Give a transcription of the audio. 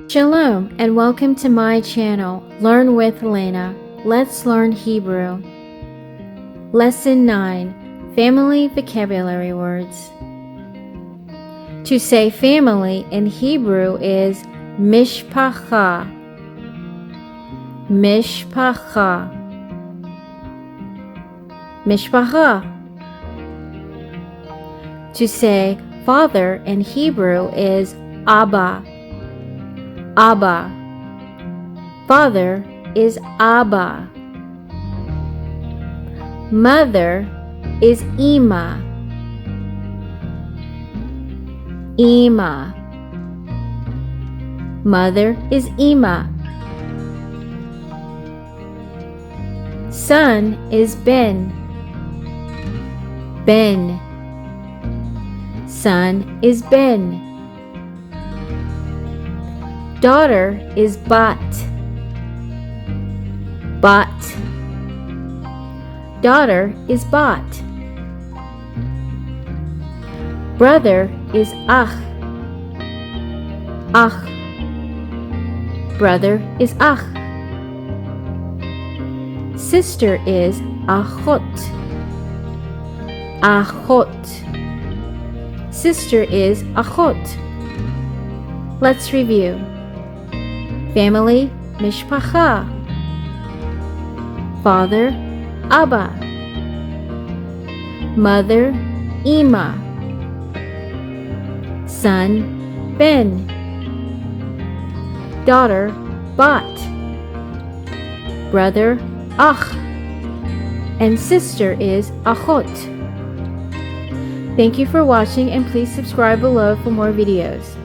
Shalom and welcome to my channel, Learn with Elena. Let's learn Hebrew. Lesson 9, Family Vocabulary Words. To say family in Hebrew is mishpacha. Mishpacha. Mishpacha. To say father in Hebrew is Abba. Abba. Father is Abba. Mother is Ima. Ima. Mother is Ima. Son is Ben. Ben. Son is Ben. Daughter is Bat. Bat. Daughter is Bat. Brother is Ach. Ach. Brother is Ach. Sister is Achot. Achot. Sister is Achot. Let's review. Family, mishpacha. Father, Abba. Mother, Ima. Son, Ben. Daughter, Bat. Brother, Ach. And sister is Achot. Thank you for watching and please subscribe below for more videos.